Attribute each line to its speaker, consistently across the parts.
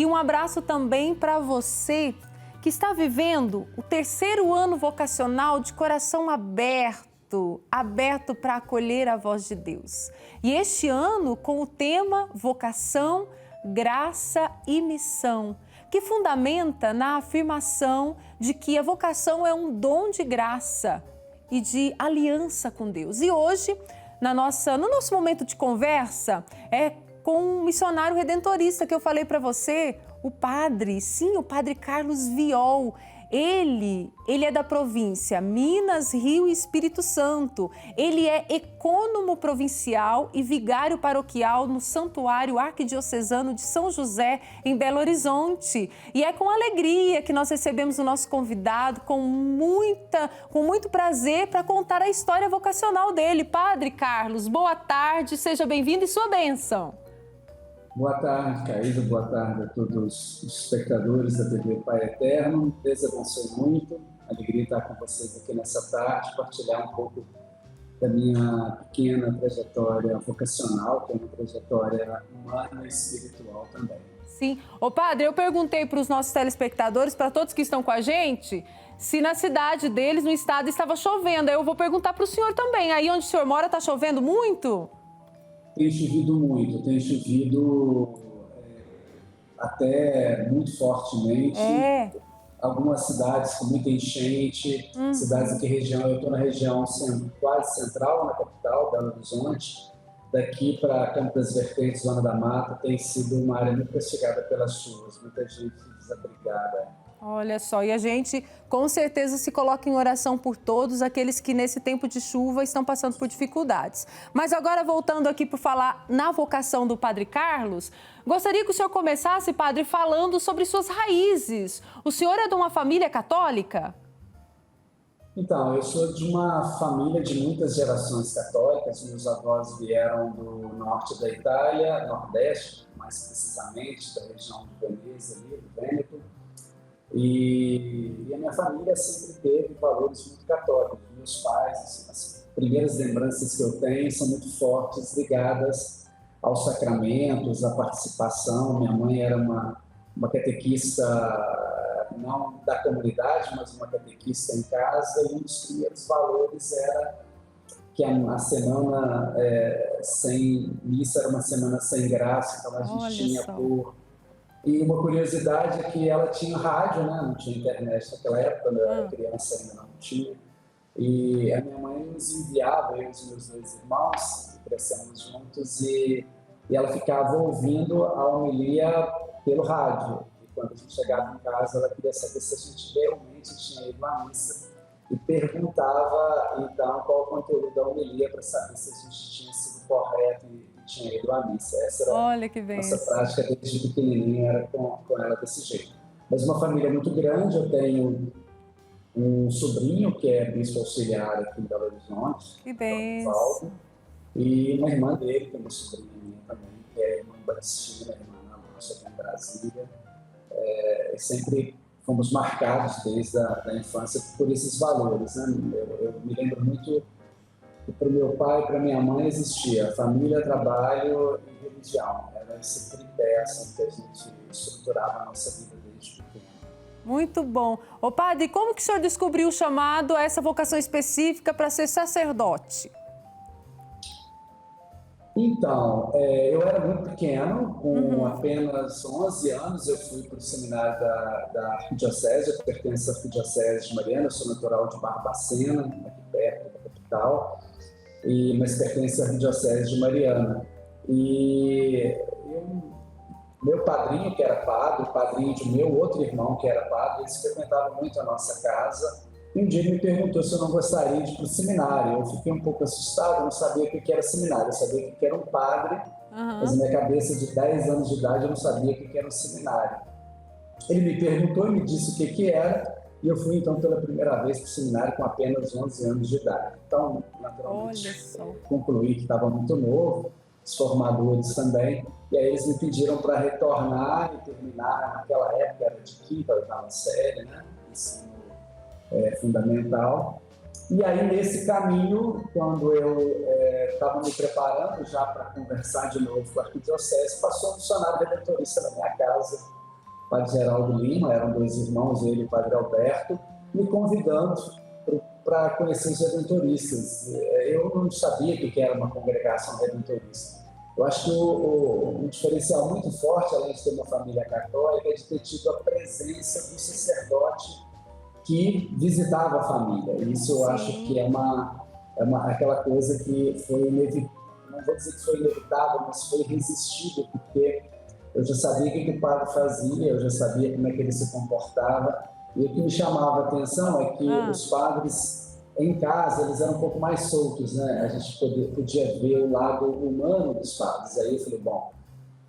Speaker 1: E um abraço também para você que está vivendo o terceiro ano vocacional de coração aberto para acolher a voz de Deus. E este ano com o tema Vocação, Graça e Missão, que fundamenta na afirmação de que a vocação é um dom de graça e de aliança com Deus. E hoje, no nosso momento de conversa, é com um missionário redentorista que eu falei para você, o padre Carlos Viol. Ele é da província Minas, Rio e Espírito Santo. Ele é ecônomo provincial e vigário paroquial no Santuário Arquidiocesano de São José, em Belo Horizonte. E é com alegria que nós recebemos o nosso convidado, com muito prazer, para contar a história vocacional dele. Padre Carlos, boa tarde, seja bem-vindo e sua bênção.
Speaker 2: Boa tarde, Caída. Boa tarde a todos os espectadores da TV Pai Eterno. Deus abençoe muito. Alegria estar com vocês aqui nessa tarde, partilhar um pouco da minha pequena trajetória vocacional, que é uma trajetória humana e espiritual também.
Speaker 1: Sim. Ô padre, eu perguntei para os nossos telespectadores, para todos que estão com a gente, se na cidade deles, no estado, estava chovendo. Aí eu vou perguntar para o senhor também. Aí onde o senhor mora, está chovendo muito?
Speaker 2: Tem chovido muito, tem chovido até muito fortemente. Algumas cidades com muita enchente, cidades aqui região, eu estou na região quase central, na capital, Belo Horizonte. Daqui para Campo das Vertentes, Zona da Mata, tem sido uma área muito castigada pelas chuvas, muita gente desabrigada.
Speaker 1: Olha só, e a gente com certeza se coloca em oração por todos aqueles que nesse tempo de chuva estão passando por dificuldades. Mas agora voltando aqui para falar na vocação do Padre Carlos, gostaria que o senhor começasse, padre, falando sobre suas raízes. O senhor é de uma família católica?
Speaker 2: Então, eu sou de uma família de muitas gerações católicas. Meus avós vieram do norte da Itália, nordeste, mais precisamente, da região de Veneza, ali, do Vêneto. E a minha família sempre teve valores muito católicos. Meus pais, as primeiras lembranças que eu tenho são muito fortes, ligadas aos sacramentos, à participação. Minha mãe era uma catequista, não da comunidade, mas uma catequista em casa, e um dos primeiros valores era que a semana sem missa era uma semana sem graça, então a gente tinha E uma curiosidade é que ela tinha rádio, né? Não tinha internet naquela época, quando eu era criança ainda não tinha. E a minha mãe nos enviava, eu e os meus dois irmãos, crescemos juntos, e ela ficava ouvindo a homilia pelo rádio. E quando a gente chegava em casa, ela queria saber se a gente realmente tinha ido à missa e perguntava, então, qual o conteúdo da homilia para saber se a gente tinha sido correto e tinha ido à missa. Essa era a nossa prática desde pequenininho, era com ela desse jeito. Mas uma família muito grande, eu tenho um sobrinho que é bispo auxiliar aqui em Belo Horizonte,
Speaker 1: que bem.
Speaker 2: E uma irmã dele, que é uma sobrinha minha também, que é irmã Batistina, irmã nossa aqui em Brasília. Sempre fomos marcados desde a infância por esses valores, né? Eu me lembro muito que para o meu pai e para minha mãe existia família, trabalho e religião. Era esse tripé assim, que a gente estruturava a nossa vida desde pequeno.
Speaker 1: Muito bom. Ô padre, como que o senhor descobriu o chamado a essa vocação específica para ser sacerdote?
Speaker 2: Então, eu era muito pequeno, com apenas 11 anos eu fui para o seminário da Arquidiocese, eu pertenço à Arquidiocese de Mariana, eu sou natural de Barbacena, aqui perto da capital, mas pertence à Arquidiocese de Mariana. E meu padrinho, que era padre, o padrinho de meu outro irmão, que era padre, eles frequentavam muito a nossa casa. E um dia ele me perguntou se eu não gostaria de ir para o seminário. Eu fiquei um pouco assustado, não sabia o que era seminário. Eu sabia o que era um padre, mas na minha cabeça de 10 anos de idade eu não sabia o que era um seminário. Ele me perguntou e me disse o que era, e eu fui então pela primeira vez para o seminário com apenas 11 anos de idade. Então, naturalmente, concluí que estava muito novo, os formadores também, e aí eles me pediram para retornar e terminar, naquela época era de quinta, oitava série, né? Ensino fundamental. E aí, nesse caminho, quando eu estava me preparando já para conversar de novo com a Arquidiocese, passou um missionário redentorista na minha casa Padre Geraldo Lima, eram 2 irmãos, ele e o Padre Alberto, me convidando para conhecer os redentoristas. Eu não sabia o que era uma congregação redentorista. Eu acho que um diferencial muito forte, além de ter uma família católica, é de ter tido a presença do sacerdote que visitava a família. Isso eu acho que é aquela coisa que foi inevitável, não vou dizer que foi inevitável, mas foi irresistível, porque eu já sabia o que o padre fazia, eu já sabia como é que ele se comportava, e o que me chamava a atenção é que os padres em casa, eles eram um pouco mais soltos, né? A gente podia ver o lado humano dos padres. Aí eu falei, bom,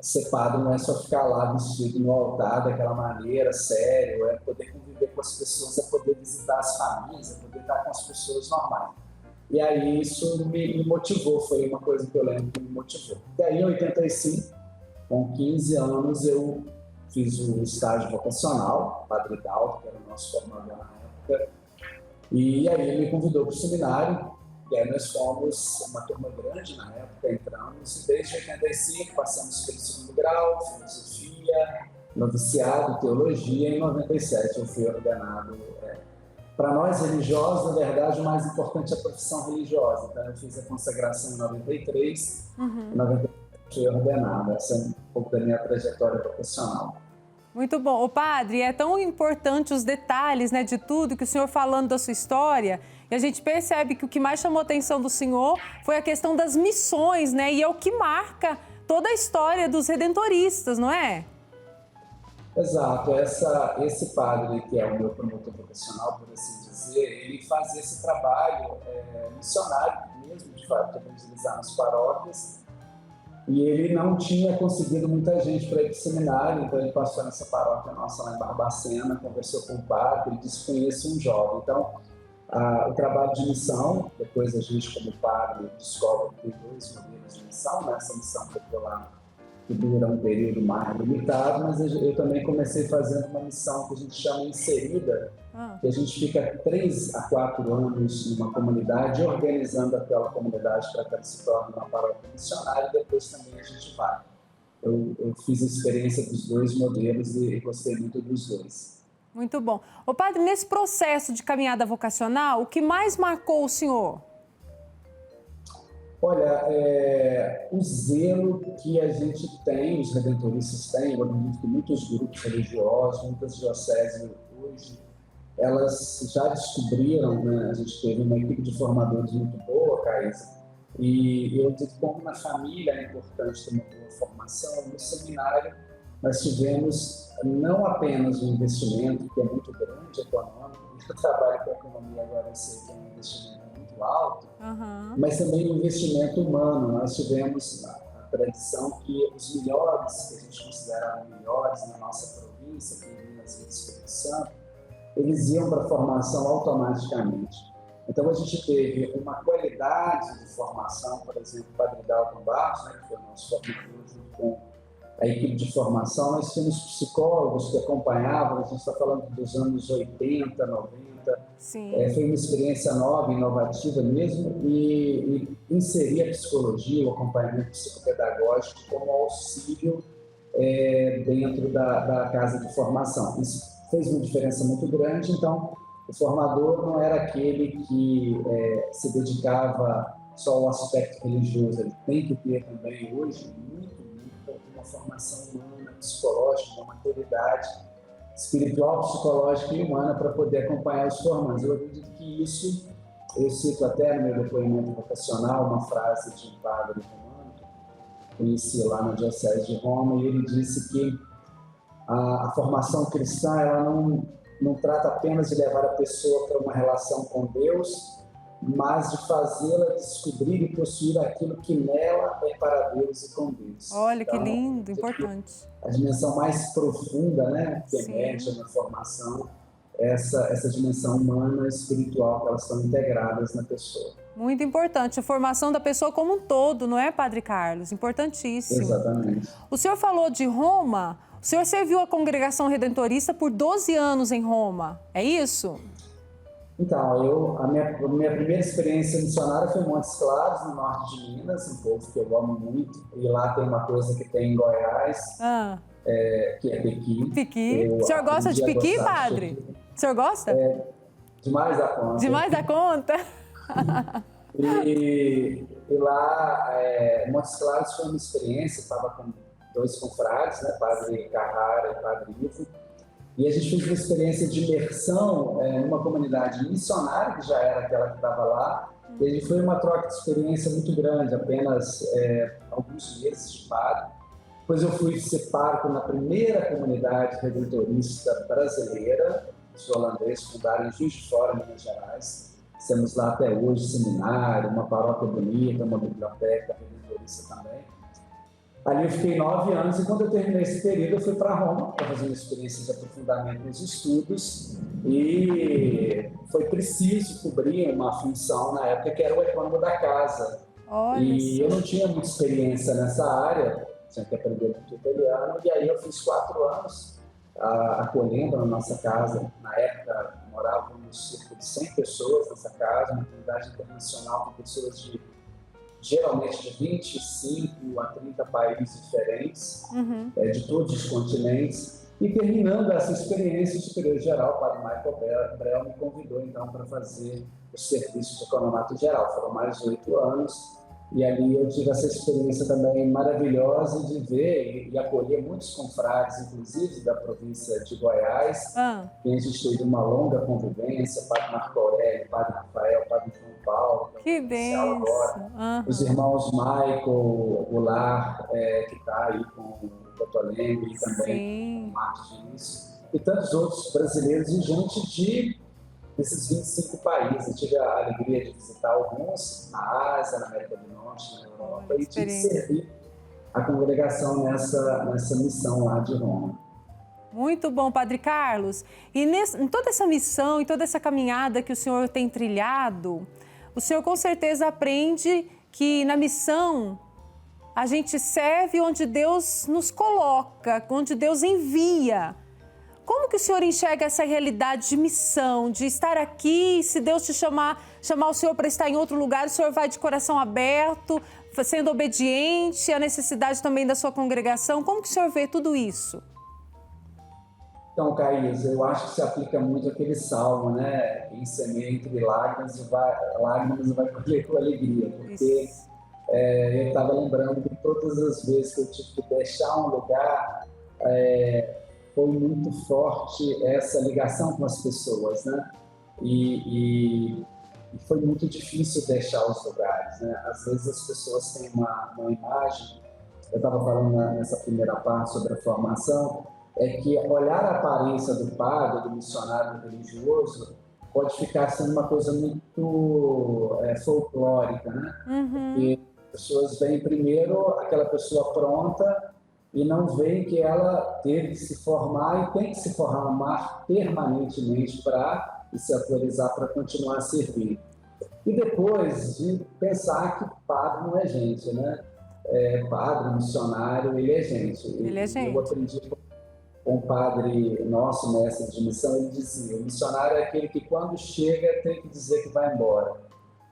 Speaker 2: ser padre não é só ficar lá vestido no altar daquela maneira, sério, é poder conviver com as pessoas, é poder visitar as famílias, é poder estar com as pessoas normais. E aí isso me motivou, foi uma coisa que eu lembro que me motivou. E aí em 85, com 15 anos, eu fiz o estágio vocacional, Padre Dalto, que era o nosso formador na época, e aí ele me convidou para o seminário, e aí nós fomos uma turma grande na época, entramos, e desde 85 passamos pelo 2º grau, filosofia, noviciado, teologia, e em 97 eu fui ordenado. Para nós religiosos, na verdade, o mais importante é a profissão religiosa. Então, eu fiz a consagração em 93, em 97 fui ordenado. Essa é um pouco da minha trajetória profissional.
Speaker 1: Muito bom. Ô padre, é tão importante os detalhes, né, de tudo, que o senhor falando da sua história, e a gente percebe que o que mais chamou a atenção do senhor foi a questão das missões, né, e é o que marca toda a história dos redentoristas, não é?
Speaker 2: Exato. Esse padre, que é o meu promotor profissional, por assim dizer, ele fazia esse trabalho missionário mesmo, de evangelizar nas paróquias, e ele não tinha conseguido muita gente para ir para o seminário, então ele passou nessa paróquia nossa lá em Barbacena, conversou com o padre, ele disse: conheço um jovem. Então, o trabalho de missão, depois a gente como padre descobre que tem 2 modelos de missão, né? Essa missão popular que dura um período mais limitado, mas eu também comecei fazendo uma missão que a gente chama inserida, que a gente fica 3 a 4 anos numa comunidade, organizando aquela comunidade para que ela se torne uma paróquia missionária, e depois também a gente vai. Eu fiz a experiência dos 2 modelos e gostei muito dos 2.
Speaker 1: Muito bom. Ô padre, nesse processo de caminhada vocacional, o que mais marcou o senhor?
Speaker 2: Olha, o zelo que a gente tem, os redentoristas têm, eu acredito que muitos grupos religiosos, muitas dioceses hoje, elas já descobriram, né? A gente teve uma equipe de formadores muito boa, Caísa, e eu digo como na família é importante ter uma boa formação. No seminário nós tivemos não apenas um investimento que é muito grande, econômico, eu trabalho com a economia agora, eu sei que é um investimento muito alto, mas também um investimento humano. Nós tivemos a tradição que os melhores, que a gente considerava melhores na nossa província, aqui em Minas e Espírito Santo, eles iam para a formação automaticamente. Então a gente teve uma qualidade de formação, por exemplo, o Padre Dalton Barros, né, que foi o nosso formador, junto com a equipe de formação. Nós tínhamos psicólogos que acompanhavam, a gente está falando dos anos 80, 90, foi uma experiência nova, inovativa mesmo, e inserir a psicologia, o acompanhamento psicopedagógico como auxílio dentro da casa de formação. Isso fez uma diferença muito grande. Então, o formador não era aquele que se dedicava só ao aspecto religioso, ele tem que ter também hoje uma formação humana, psicológica, uma maturidade espiritual, psicológica e humana para poder acompanhar os formandos. Eu acredito que isso, eu cito até no meu depoimento vocacional uma frase de um padre romano que conheci lá na Diocese de Roma, e ele disse que a formação cristã ela não trata apenas de levar a pessoa para uma relação com Deus, mas de fazê-la descobrir e possuir aquilo que nela é para Deus e com Deus.
Speaker 1: Olha, então, que lindo, importante.
Speaker 2: A dimensão mais profunda, né, que emerge na formação, essa dimensão humana e espiritual, que elas estão integradas na pessoa.
Speaker 1: Muito importante, a formação da pessoa como um todo, não é, Padre Carlos? Importantíssimo.
Speaker 2: Exatamente.
Speaker 1: O senhor falou de Roma, o senhor serviu a congregação redentorista por 12 anos em Roma, é isso?
Speaker 2: Então, a minha primeira experiência missionária foi em Montes Claros, no norte de Minas, um povo que eu amo muito. E lá tem uma coisa que tem em Goiás, que é pequi.
Speaker 1: Pequi. O senhor gosta de pequi, padre? O senhor gosta?
Speaker 2: Demais da conta.
Speaker 1: Demais da conta?
Speaker 2: E lá, Montes Claros foi uma experiência, estava com 2 confrades, né, Padre Carrara e Padre Ivo, e a gente fez uma experiência de imersão numa comunidade missionária, que já era aquela que estava lá, e a gente foi uma troca de experiência muito grande, apenas alguns meses de padre. Depois eu fui ser pároco na primeira comunidade redentorista brasileira, os holandeses fundaram em Juiz de Fora, Minas Gerais. Temos lá até hoje seminário, uma paróquia bonita, uma biblioteca redentorista também. Ali eu fiquei 9 anos e quando eu terminei esse período eu fui para Roma para fazer uma experiência de aprofundamento nos estudos e foi preciso cobrir uma função na época que era o ecônomo da casa.
Speaker 1: Olha
Speaker 2: e eu não tinha muita experiência nessa área, tinha que aprender muito italiano, e aí eu fiz 4 anos acolhendo na nossa casa. Na época morávamos cerca de 100 pessoas nessa casa, uma comunidade internacional com pessoas geralmente de 25 a 30 países diferentes, de todos os continentes. E terminando essa experiência, o superior-geral, o padre Michael Brel, me convidou então para fazer o serviço de economato geral. Foram mais 8 anos. E ali eu tive essa experiência também maravilhosa de ver e acolher muitos confrades, inclusive da província de Goiás, que a gente teve uma longa convivência, Padre Marco Aurélio, Padre Rafael, Padre João Paulo,
Speaker 1: que bênção agora,
Speaker 2: os irmãos Michael Goulart, que está aí com o Cotolengo e também com o Marcos Vinícius, e tantos outros brasileiros e gente desses 25 países. Eu tive a alegria de visitar alguns na Ásia, na América do Norte, na Europa, e de servir a congregação nessa missão lá de Roma.
Speaker 1: Muito bom, Padre Carlos. E em toda essa missão, em toda essa caminhada que o senhor tem trilhado, o senhor com certeza aprende que na missão a gente serve onde Deus nos coloca, onde Deus envia. Como que o senhor enxerga essa realidade de missão, de estar aqui, se Deus te chamar o senhor para estar em outro lugar, o senhor vai de coração aberto, sendo obediente, a necessidade também da sua congregação? Como que o senhor vê tudo isso?
Speaker 2: Então, Caís, eu acho que se aplica muito aquele salmo, né? Quem semeia entre lágrimas vai colher com alegria, porque eu estava lembrando que todas as vezes que eu tive que deixar um lugar, foi muito forte essa ligação com as pessoas, né? E foi muito difícil deixar os lugares, né? Às vezes as pessoas têm uma imagem, eu estava falando nessa primeira parte sobre a formação, é que olhar a aparência do padre, do missionário religioso, pode ficar sendo uma coisa muito folclórica, né? Porque as pessoas veem primeiro aquela pessoa pronta e não veem que ela teve que se formar e tem que se formar permanentemente para se atualizar, para continuar a servir. E depois de pensar que padre não é gente, né? Padre, missionário, ele é gente.
Speaker 1: Ele é gente.
Speaker 2: Eu aprendi com um padre nosso, mestre de missão, ele dizia: o missionário é aquele que quando chega tem que dizer que vai embora.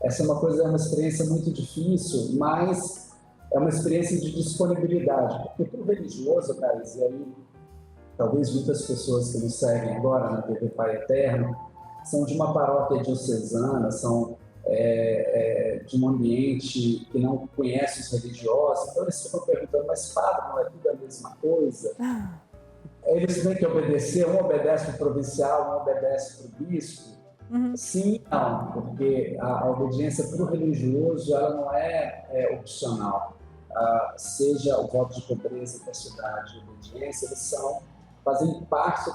Speaker 2: Essa é uma experiência muito difícil, mas é uma experiência de disponibilidade, porque para o religioso, Thais, e aí talvez muitas pessoas que nos seguem agora na TV Pai Eterno, são de uma paróquia diocesana, são de um ambiente que não conhece os religiosos, então eles ficam perguntando: mas padre, não é tudo a mesma coisa? Eles têm que obedecer, um obedece para o provincial, um obedece para o bispo. Sim, não, porque a obediência para o religioso ela não é opcional. Seja o voto de pobreza, castidade e obediência, eles fazem parte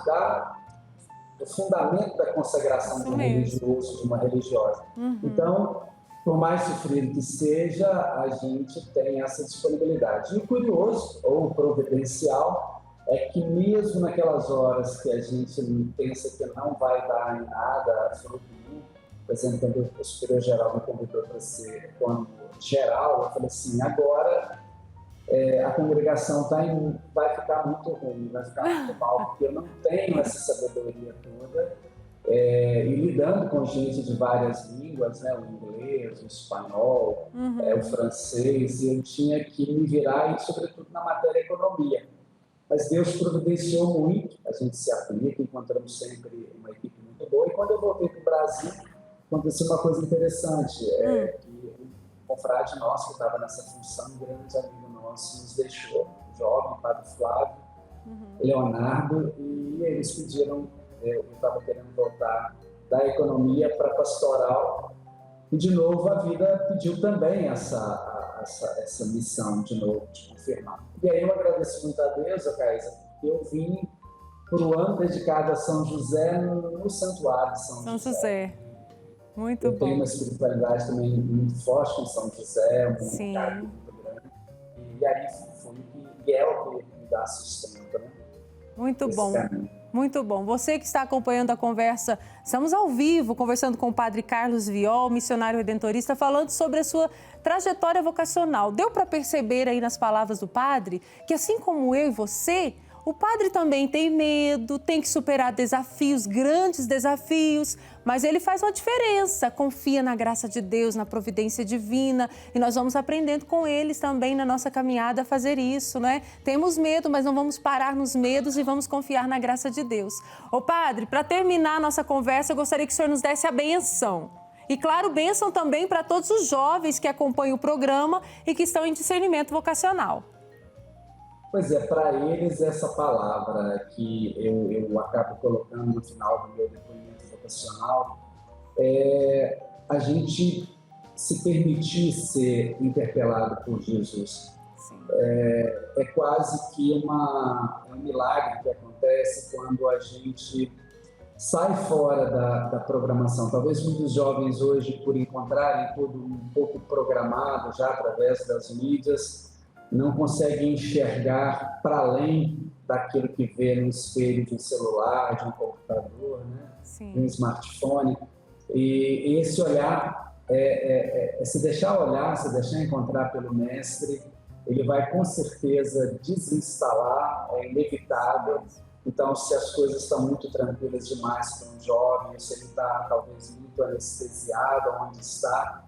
Speaker 2: do fundamento da consagração de um religioso, de uma religiosa. Então, por mais sofrido que seja, a gente tem essa disponibilidade. E o curioso, ou providencial, é que mesmo naquelas horas que a gente pensa que não vai dar em nada, fruto nenhum, por exemplo, quando o superior-geral me convidou para ser econômico geral, eu falei assim: agora a congregação vai ficar muito ruim, vai ficar muito mal, porque eu não tenho essa sabedoria toda, e lidando com gente de várias línguas, né, o inglês, o espanhol, o francês, eu tinha que me virar, e sobretudo na matéria economia. Mas Deus providenciou muito, a gente se aplica, encontramos sempre uma equipe muito boa. E quando eu voltei para o Brasil, aconteceu uma coisa interessante, que um confrade nosso que estava nessa função, um grande amigo nosso, nos deixou, o jovem, o padre Flávio, Leonardo, e eles pediram, eu estava querendo voltar da economia para a pastoral, e de novo a vida pediu também essa missão de novo, de confirmar. E aí eu agradeço muito a Deus, Caísa, porque eu vim para o ano dedicado a São José no Santuário de São José.
Speaker 1: Muito
Speaker 2: eu
Speaker 1: bom.
Speaker 2: tenho uma espiritualidade também muito forte com São José, um carinho muito grande. E aí foi que é o que me dá sustento, né?
Speaker 1: Muito
Speaker 2: Esse
Speaker 1: bom.
Speaker 2: caminho.
Speaker 1: Muito bom. Você que está acompanhando a conversa, estamos ao vivo, conversando com o Padre Carlos Viol, missionário redentorista, falando sobre a sua trajetória vocacional. Deu para perceber aí nas palavras do padre que, assim como eu e você, o padre também tem medo, tem que superar desafios, grandes desafios, mas ele faz uma diferença, confia na graça de Deus, na providência divina, e nós vamos aprendendo com eles também na nossa caminhada a fazer isso, né? Temos medo, mas não vamos parar nos medos e vamos confiar na graça de Deus. Ô padre, para terminar a nossa conversa, eu gostaria que o senhor nos desse a benção. E claro, bênção também para todos os jovens que acompanham o programa e que estão em discernimento vocacional.
Speaker 2: Pois é, para eles essa palavra que eu acabo colocando no final do meu depoimento vocacional é a gente se permitir ser interpelado por Jesus. É quase que um milagre que acontece quando a gente sai fora da programação. Talvez muitos jovens hoje, por encontrarem tudo um pouco programado já através das mídias, não conseguem enxergar para além daquilo que vê no espelho de um celular, de um computador, né? De um smartphone. E esse olhar, se deixar olhar, se deixar encontrar pelo Mestre, ele vai com certeza desinstalar, é inevitável. Então, se as coisas estão muito tranquilas demais para um jovem, se ele está talvez muito anestesiado onde está,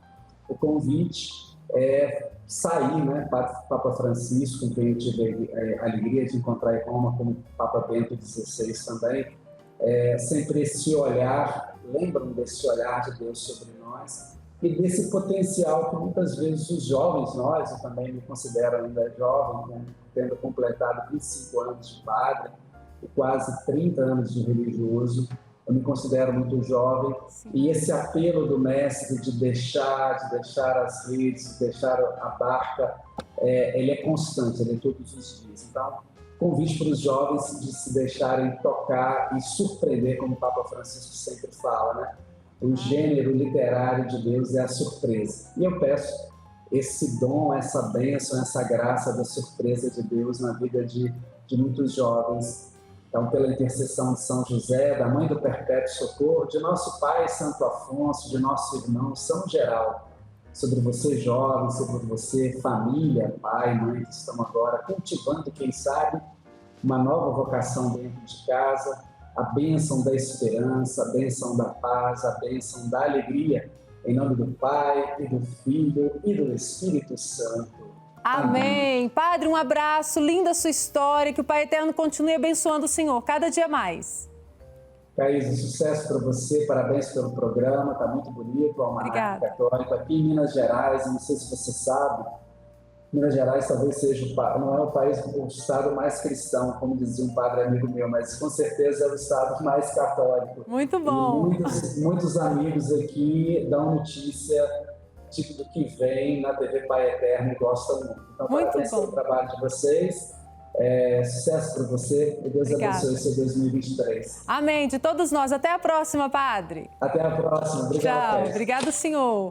Speaker 2: o convite é sair, né? Papa Francisco, quem eu tive a alegria de encontrar em Roma, como Papa Bento XVI também, sempre esse olhar, lembram desse olhar de Deus sobre nós e desse potencial que muitas vezes os jovens, nós, eu também me considero ainda jovem, tendo completado 25 anos de padre e quase 30 anos de religioso, eu me considero muito jovem. E esse apelo do Mestre de deixar as redes, de deixar a barca, ele é constante, ele é todos os dias. Então, convite para os jovens de se deixarem tocar e surpreender, como o Papa Francisco sempre fala, né? O gênero literário de Deus é a surpresa. E eu peço esse dom, essa bênção, essa graça da surpresa de Deus na vida de muitos jovens. Então, pela intercessão de São José, da Mãe do Perpétuo Socorro, de nosso Pai Santo Afonso, de nosso irmão São Geraldo, sobre você jovem, sobre você família, pai, mãe, que estão agora cultivando, quem sabe, uma nova vocação dentro de casa, a bênção da esperança, a bênção da paz, a bênção da alegria, em nome do Pai, e do Filho e do Espírito Santo.
Speaker 1: Amém. Padre, um abraço, linda a sua história, que o Pai Eterno continue abençoando o Senhor cada dia mais.
Speaker 2: Caísa, sucesso para você, parabéns pelo programa, está muito bonito, o Almanaque Católico aqui em Minas Gerais, não sei se você sabe, Minas Gerais talvez seja não é o estado mais cristão, como dizia um padre amigo meu, mas com certeza é o estado mais católico.
Speaker 1: Muito bom.
Speaker 2: E muitos amigos aqui dão notícia do que vem na TV Pai Eterno e gostam muito. Então, parabéns pelo trabalho de vocês. Sucesso para você e Deus abençoe o seu 2023.
Speaker 1: Amém. De todos nós. Até a próxima, Padre.
Speaker 2: Até a próxima. Obrigado.
Speaker 1: Tchau. Obrigado, senhor.